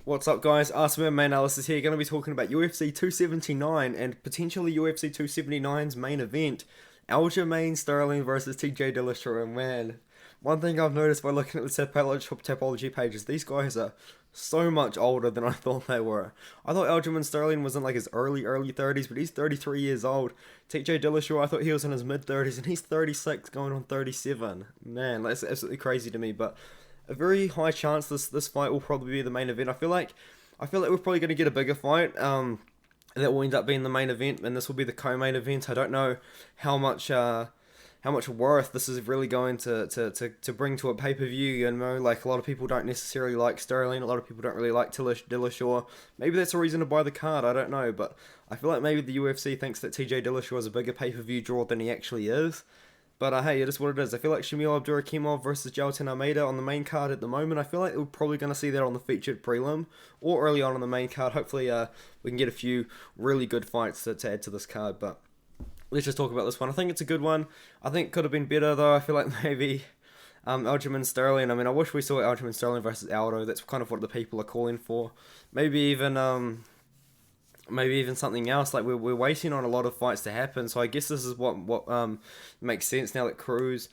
What's up, guys? Artem MMA Analysis here. Going to be talking about UFC 279 and potentially UFC 279's main event, Aljamain Sterling versus TJ Dillashaw. And man, one thing I've noticed by looking at the Tapology page is these guys are so much older than I thought they were. I thought Aljamain Sterling was in like his early 30s, but he's 33 years old. TJ Dillashaw, I thought he was in his mid 30s, and he's 36, going on 37. Man, that's absolutely crazy to me. But a very high chance this fight will probably be the main event. I feel like we're probably going to get a bigger fight. That will end up being the main event, and this will be the co-main event. I don't know how much worth this is really going to bring to a pay-per-view. You know, like a lot of people don't necessarily like Sterling, a lot of people don't really like Dillashaw. Maybe that's a reason to buy the card, I don't know, but I feel like maybe the UFC thinks that TJ Dillashaw is a bigger pay-per-view draw than he actually is. But hey, it is what it is. I feel like Shamil Abdurakhimov versus Jailton Almeida on the main card at the moment. I feel like we're probably going to see that on the featured prelim or early on the main card. Hopefully we can get a few really good fights to add to this card. But let's just talk about this one. I think it's a good one. I think it could have been better, though. I feel like maybe Aljamain Sterling. I mean, I wish we saw Aljamain Sterling versus Aldo. That's kind of what the people are calling for. Maybe even something else. Like we're waiting on a lot of fights to happen, so I guess this is what makes sense now that Cruz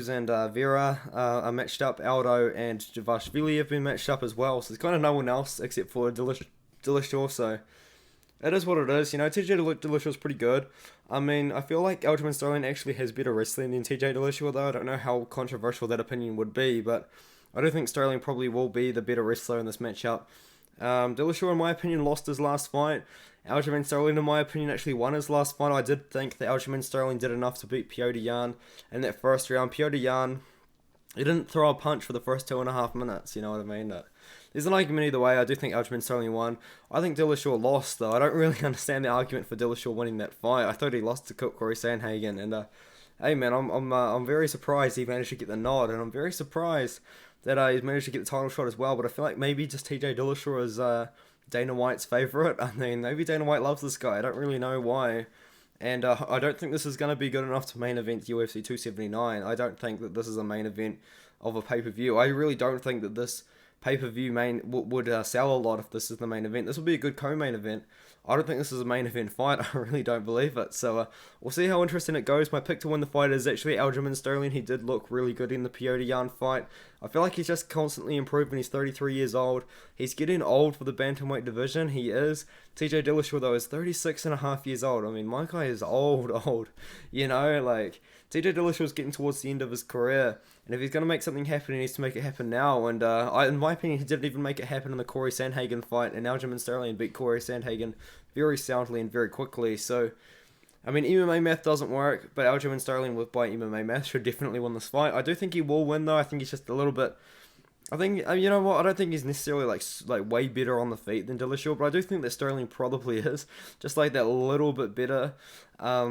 and Vera are matched up. Aldo and Javashvili have been matched up as well, so there's kind of no one else except for Dillashaw. So it is what it is. You know, TJ Dillashaw is pretty good. I mean, I feel like Aljamain Sterling actually has better wrestling than TJ Dillashaw, though. I don't know how controversial that opinion would be, but I do think Sterling probably will be the better wrestler in this matchup. Dillashaw, in my opinion, lost his last fight. Aljamain Sterling, in my opinion, actually won his last fight. I did think that Aljamain Sterling did enough to beat Petr Yan in that first round. Petr Yan, he didn't throw a punch for the first 2.5 minutes, you know what I mean? There's an argument either way. I do think Aljamain Sterling won. I think Dillashaw lost, though. I don't really understand the argument for Dillashaw winning that fight. I thought he lost to Corey Sandhagen, and hey man, I'm very surprised he managed to get the nod, and I'm very surprised that he's managed to get the title shot as well. But I feel like maybe just TJ Dillashaw is Dana White's favorite. I mean, maybe Dana White loves this guy. I don't really know why. And I don't think this is going to be good enough to main event UFC 279. I don't think that this is a main event of a pay-per-view. I really don't think that this pay-per-view would sell a lot if this is the main event. This will be a good co-main event. I don't think this is a main event fight. I really don't believe it. So we'll see how interesting it goes. My pick to win the fight is actually Aljamain Sterling. He did look really good in the Petr Yan fight. I feel like he's just constantly improving. He's 33 years old. He's getting old for the bantamweight division. He is. TJ Dillashaw, though, is 36 and a half years old. I mean, my guy is old. You know, like, TJ Dillashaw is getting towards the end of his career. And if he's going to make something happen, he needs to make it happen now. And in my opinion, he didn't even make it happen in the Corey Sandhagen fight. And Aljamain Sterling beat Corey Sandhagen very soundly and very quickly. So, I mean, MMA math doesn't work, but Aljamain Sterling by MMA math should definitely win this fight. I do think he will win, though. I think he's just a little bit... I think, you know what, I don't think he's necessarily like way better on the feet than Dillashaw, but I do think that Sterling probably is. Just like that little bit better. A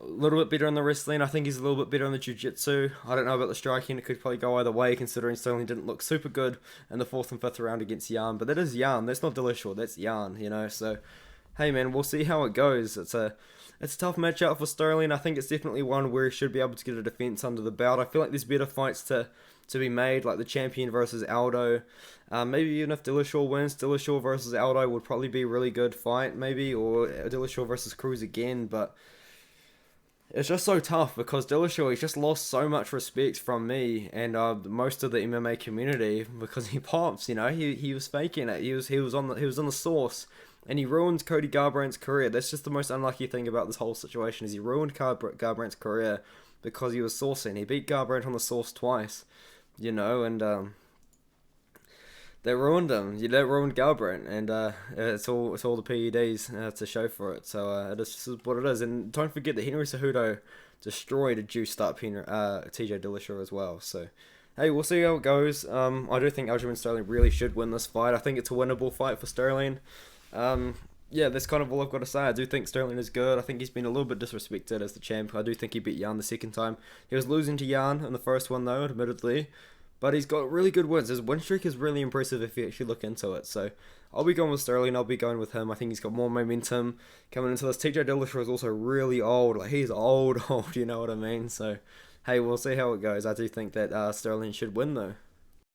little bit better in the wrestling. I think he's a little bit better in the jiu-jitsu. I don't know about the striking. It could probably go either way, considering Sterling didn't look super good in the 4th and 5th round against Yan. But that is Yan. That's not Dillashaw. That's Yan, you know. So, hey, man, we'll see how it goes. It's a tough matchup for Sterling. I think it's definitely one where he should be able to get a defense under the belt. I feel like there's better fights to be made, like the champion versus Aldo. Maybe even if Dillashaw wins, Dillashaw versus Aldo would probably be a really good fight, maybe, or Dillashaw versus Cruz again, but it's just so tough because Dillashaw, he's just lost so much respect from me and most of the MMA community because he pops, you know, he was faking it. He was on the sauce, and he ruined Cody Garbrandt's career. That's just the most unlucky thing about this whole situation is he ruined Garbrandt's career because he was saucing. He beat Garbrandt on the sauce twice, you know, and they ruined him. They ruined Garbrandt, and it's all the PEDs to show for it. So it is just what it is. And don't forget that Henry Cejudo destroyed a juiced up TJ Dillashaw as well. So hey, we'll see how it goes. I do think Aljamain Sterling really should win this fight. I think it's a winnable fight for Sterling. Yeah, that's kind of all I've got to say. I do think Sterling is good. I think he's been a little bit disrespected as the champ. I do think he beat Yan the second time. He was losing to Yan in the first one, though, admittedly. But he's got really good wins. His win streak is really impressive if you actually look into it. So I'll be going with Sterling. I'll be going with him. I think he's got more momentum coming into this. TJ Dillashaw is also really old. Like, he's old, you know what I mean? So, hey, we'll see how it goes. I do think that Sterling should win, though.